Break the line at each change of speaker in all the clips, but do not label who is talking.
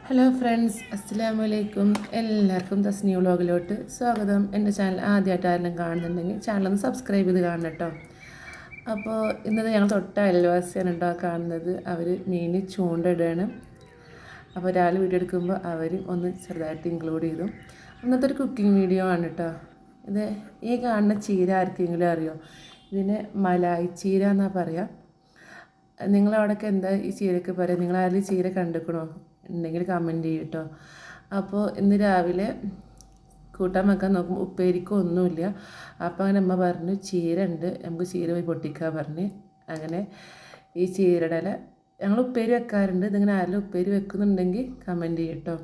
Hello friends, അസ്സലാമു അലൈക്കും. എല്ലാവർക്കും തസ്നി വ്ളോഗിലോട്ട് സ്വാഗതം. എൻ്റെ ചാനൽ ആദ്യമായിട്ട് ആരെങ്കിലും കാണുന്നുണ്ടെങ്കിൽ ചാനലൊന്ന് സബ്സ്ക്രൈബ് ചെയ്ത് കാണണം കേട്ടോ. അപ്പോൾ ഇന്നത്തെ ഞങ്ങൾ തൊട്ട അയൽവാസിയാണ് കേട്ടോ കാണുന്നത്. അവർ മീൻ ചൂണ്ടിടുകയാണ്. അപ്പോൾ ഒരാൾ വീഡിയോ എടുക്കുമ്പോൾ അവർ ഒന്ന് ചെറുതായിട്ട് ഇൻക്ലൂഡ് ചെയ്തു. ഇന്നത്തെ ഒരു കുക്കിംഗ് വീഡിയോ ആണ് കേട്ടോ. ഇത് ഈ കാണുന്ന ചീര ആർക്കെങ്കിലും അറിയോ? ഇതിന് മലായി ചീര എന്നാണ് പറയുക. നിങ്ങളവിടെയൊക്കെ എന്താ ഈ ചീരക്ക് പറയുക? നിങ്ങളാരും ചീര കണ്ടിക്കണോ ഉണ്ടെങ്കിൽ കമൻറ്റ് ചെയ്യും കേട്ടോ. അപ്പോൾ ഇന്ന് രാവിലെ കൂട്ടാൻ വെക്കാൻ നോക്കുമ്പോൾ ഉപ്പേരിക്കും ഒന്നുമില്ല. അപ്പോൾ അങ്ങനെ അമ്മ പറഞ്ഞു ചീര ഉണ്ട്, നമുക്ക് ചീര പോയി പൊട്ടിക്കാൻ പറഞ്ഞ്. അങ്ങനെ ഈ ചീരയുടെ ഇല ഞങ്ങൾ ഉപ്പേരി വെക്കാറുണ്ട്. ഇതിങ്ങനെ ആരെങ്കിലും ഉപ്പേരി വെക്കുന്നുണ്ടെങ്കിൽ കമൻറ്റ് ചെയ്യും കേട്ടോ.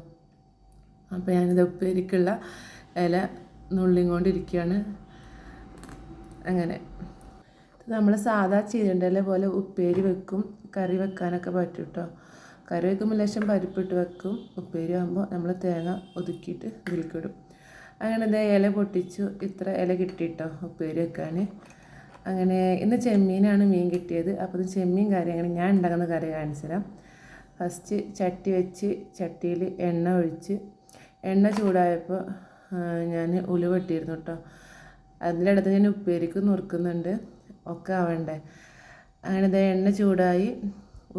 അപ്പോൾ ഞാനിത് ഉപ്പേരിക്കുള്ള ഇല നുള്ളിക്കൊണ്ടിരിക്കുകയാണ്. അങ്ങനെ നമ്മൾ സാധാ ചീരൻ്റെ ഇല പോലെ ഉപ്പേരി വെക്കും, കറി വെക്കാനൊക്കെ പറ്റും കേട്ടോ. കറി വയ്ക്കുമ്പോൾ ലേശം പരിപ്പിട്ട് വെക്കും. ഉപ്പേരി ആകുമ്പോൾ നമ്മൾ തേങ്ങ ഒതുക്കിയിട്ട് ഇതിൽക്കിടും. അങ്ങനെ ഇതേ ഇല പൊട്ടിച്ചു. ഇത്ര ഇല കിട്ടിയിട്ടോ ഉപ്പേരി വെക്കാൻ. അങ്ങനെ ഇന്ന് ചെമ്മീനാണ് മീൻ കിട്ടിയത്. അപ്പോൾ ഇത് ചെമ്മീൻ കറി അങ്ങനെ ഞാൻ ഉണ്ടാക്കുന്ന കറി കാണിച്ചു തരാം. ഫസ്റ്റ് ചട്ടി വെച്ച് ചട്ടിയിൽ എണ്ണ ഒഴിച്ച് എണ്ണ ചൂടായപ്പോൾ ഞാൻ ഉലുവ ഇട്ടിരുന്നു കേട്ടോ. അതിൻ്റെ അടുത്ത് ഞാൻ ഉപ്പേരിക്ക് നുറുക്കുന്നുണ്ട്, ഒക്കെ ആവണ്ടേ. അങ്ങനെ ഇതേ എണ്ണ ചൂടായി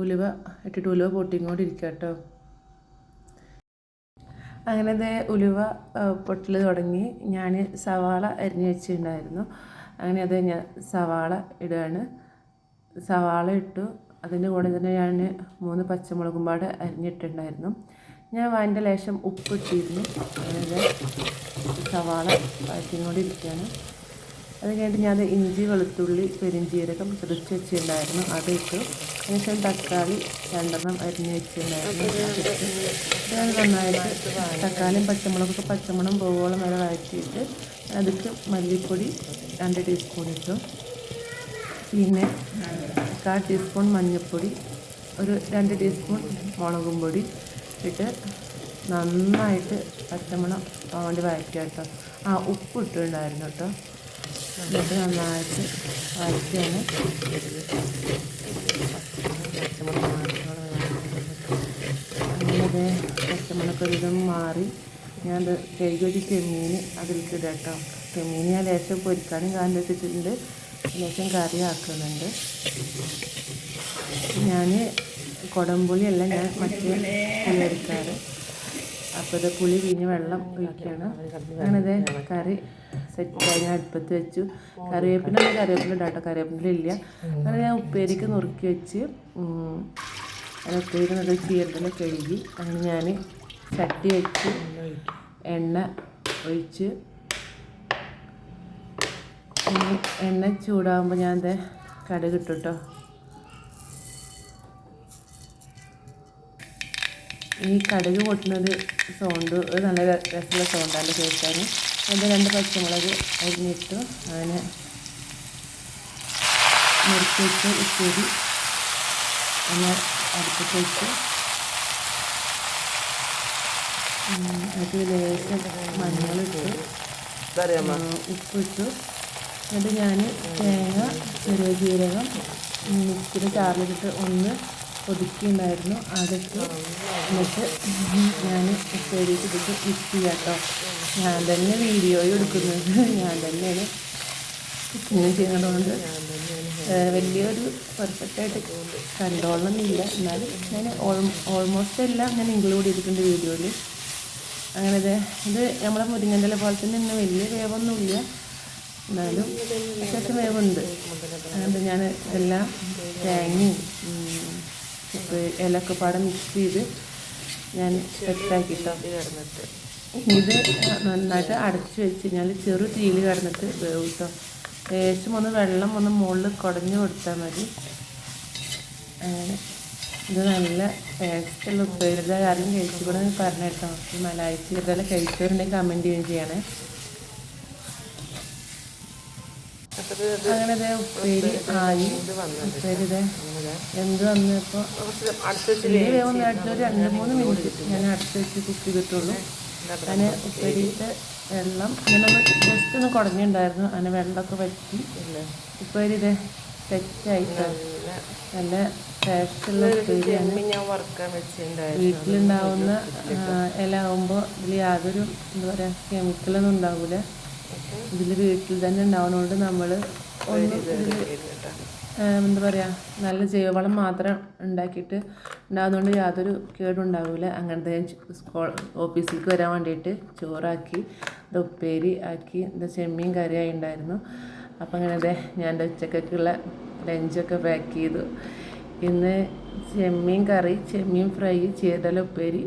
ഉലുവ ഇട്ടിട്ട് ഉലുവ പൊട്ടിക്കൊണ്ടിരിക്കുക കേട്ടോ. അങ്ങനെ അതേ ഉലുവ പൊട്ടൽ തുടങ്ങി. ഞാൻ സവാള അരിഞ്ഞ് വെച്ചിട്ടുണ്ടായിരുന്നു. അങ്ങനെ അത് ഞാൻ സവാള ഇടുകയാണ്. സവാള ഇട്ടു. അതിൻ്റെ കൂടെ തന്നെ ഞാൻ 3 പച്ചമുളകും പാടെ അരിഞ്ഞിട്ടുണ്ടായിരുന്നു. ഞാൻ അതിൻ്റെ ലേശം ഉപ്പിട്ടിരുന്നു. അങ്ങനെ സവാള വഴറ്റിക്കൊണ്ടിരിക്കുകയാണ്. അത് കഴിഞ്ഞിട്ട് ഞാൻ ഇഞ്ചി, വെളുത്തുള്ളി, പെരിഞ്ചീരകം ചതച്ച് വെച്ചിട്ടുണ്ടായിരുന്നു, അതിട്ടു. അതിനുശേഷം തക്കാളി 2 അരിഞ്ഞ് വെച്ചിട്ടുണ്ടായിരുന്നു, അതിട്ട് ഞാൻ നന്നായിട്ട് തക്കാളിയും പച്ചമുളകും പോകോളം വരെ വഴറ്റിയിട്ട് അതിക്ക് മല്ലിപ്പൊടി 2 ടീസ്പൂൺ ഇട്ടു. പിന്നെ 1/4 ടീസ്പൂൺ മഞ്ഞൾപ്പൊടി, ഒരു 2 ടീസ്പൂൺ മുളകും പൊടി ഇട്ട് നന്നായിട്ട് പച്ചമണം വേണ്ടി വഴറ്റുക കേട്ടോ. ഉപ്പ് ഇട്ടിട്ടുണ്ടായിരുന്നു കേട്ടോ. എന്നിട്ട് നന്നായിട്ട് വഴറ്റിയാണ് അങ്ങനെ പച്ചമുളകൊരിതും മാറി ഞാൻ കഴുകി വെച്ച് ചെമ്മീൻ അതിലേക്ക് ഇടാം കേട്ടോ. ചെമ്മീൻ ഞാൻ ലേശം പൊരിക്കാനും കാര്യം വെച്ചിട്ടുണ്ട്, ലേശം കറി ആക്കുന്നുണ്ട്. ഞാൻ കുടംപുളിയല്ല, ഞാൻ മറ്റേ പുളി എടുക്കാറ്. അപ്പോൾ ഇത് പുളി പിഴിഞ്ഞ് വെള്ളം ഒഴിക്കുകയാണ്. അങ്ങനത് കറി സെറ്റായി ഞാൻ അടുപ്പത്ത് വെച്ചു. കറിവേപ്പില ഇടാം കേട്ടോ, കറിവേപ്പില ഇല്ല. അങ്ങനെ ഞാൻ ഉപ്പേരിക്ക് നുറുക്കി വെച്ച് ഉപ്പേരി നല്ല ചീരത്തിൽ കഴുകി. അങ്ങനെ ഞാൻ ചട്ടി വെച്ച് എണ്ണ ഒഴിച്ച് എണ്ണ ചൂടാകുമ്പോൾ ഞാൻ കടുക് ഇട്ടു കേട്ടോ. ഈ കടുക് പൊട്ടുന്നൊരു സൗണ്ട് നല്ല രസമുള്ള സൗണ്ടാണ് കേൾക്കാൻ. അതിൻ്റെ 2 പച്ചമുളക് അരിഞ്ഞിട്ടു. അങ്ങനെ മുറിച്ച് വെച്ച് ഉപ്പേരി അങ്ങനെ അടുപ്പത്ത് വെച്ച് അതിൽ ലേശം മഞ്ഞളിട്ടു, ഉപ്പിട്ടു. എന്നിട്ട് ഞാൻ തേങ്ങ, ചെറിയ ജീരകം മിക്സിയുടെ ചാറിലിട്ടിട്ട് ഒന്ന് ഒതുക്കിയിട്ടുണ്ടായിരുന്നു, അതൊക്കെ എന്നിട്ട് ഞാൻ ഉപ്പേരിക്ക് ഇട്ടിട്ട് മിക്സ് ചെയ്യാം കേട്ടോ. ഞാൻ തന്നെ വീഡിയോ എടുക്കുന്നത്, ഞാൻ തന്നെയാണ് കുക്കിങ് ചെയ്യുന്നതുകൊണ്ട് വലിയൊരു പെർഫെക്റ്റായിട്ട് കണ്ടോളണമെന്നില്ല. എന്നാലും ഞാൻ ഓൾമോസ്റ്റ് എല്ലാം ഞാൻ ഇൻക്ലൂഡ് ചെയ്തിട്ടുണ്ട് വീഡിയോയിൽ. അങ്ങനെ ഇത് നമ്മളെ മുരിങ്ങൻ്റെ ഇല പോലെ തന്നെ ഇന്ന് വലിയ വേവൊന്നുമില്ല, എന്നാലും അത്യാവശ്യം വേവുണ്ട്. അങ്ങനെ ഞാൻ എല്ലാം തേങ്ങയും ഇലയൊക്കെ പാടെ മിക്സ് ചെയ്ത് ഞാൻ സെറ്റാക്കിട്ടോ. ഇത് നന്നായിട്ട് അടച്ചു വെച്ച് കഴിഞ്ഞാൽ ചെറു തീയിൽ കിടന്നിട്ട് വേവും കേട്ടോ. ലേശം ഒന്ന് വെള്ളം ഒന്ന് മുകളിൽ കുടഞ്ഞു കൊടുത്താൽ മതി. അങ്ങനെ ഇത് നല്ല ടേസ്റ്റുള്ള ഉപ്പേരിയുടെ കാര്യം കഴിച്ചുകൂടെ പറഞ്ഞു കേട്ടോ. ഈ മലായി ചീരയില കഴിച്ചവരുണ്ടെങ്കിൽ കമൻറ്റ് ചെയ്യുകയും ചെയ്യണേ. അങ്ങനെ ഉപ്പേരി ആയി. ഉപ്പേരി എന്ത് വന്നപ്പോൾ വലിയ വേവൊന്നായിട്ട് ഒരു 2-3 മിനിറ്റ് ഞാൻ അടുത്ത് വെച്ച് കുക്ക് ചെയ്തിട്ടുള്ളൂ. അങ്ങനെ ഉപ്പേരിയിട്ട് വെള്ളം ഞാനൊന്ന് ജസ്റ്റ് ഒന്ന് കുടഞ്ഞിട്ടുണ്ടായിരുന്നു. അങ്ങനെ വെള്ളമൊക്കെ വറ്റി ഉപ്പേരി സെറ്റായിട്ട് നല്ല ടേസ്റ്റുള്ള ഉപ്പേരിയാണ്. വീട്ടിലുണ്ടാവുന്ന ഇല ആകുമ്പോൾ ഇതിൽ യാതൊരു എന്താ പറയുക കെമിക്കലൊന്നും ഉണ്ടാവില്ല. ഇതിൽ വീട്ടിൽ തന്നെ ഉണ്ടാവുന്നതുകൊണ്ട് നമ്മൾ ഒന്നും എന്താ പറയുക നല്ല ജൈവവളം മാത്രം ഉണ്ടാക്കിയിട്ട് ഉണ്ടാകുന്നതുകൊണ്ട് യാതൊരു കേടുണ്ടാവില്ല. അങ്ങനത്തെ ഓഫീസിലേക്ക് വരാൻ വേണ്ടിയിട്ട് ചോറാക്കി ഇത് ഉപ്പേരി ആക്കി ഇത് ചെമ്മീൻ കറിയായി ഉണ്ടായിരുന്നു. അപ്പം അങ്ങനെ അതെ ഞാൻ എൻ്റെ ഉച്ചക്കൊക്കെയുള്ള ലഞ്ചൊക്കെ പാക്ക് ചെയ്തു. ഇന്ന് ചെമ്മീൻ കറി, ചെമ്മീൻ ഫ്രൈ, ചീരല ഉപ്പേരി,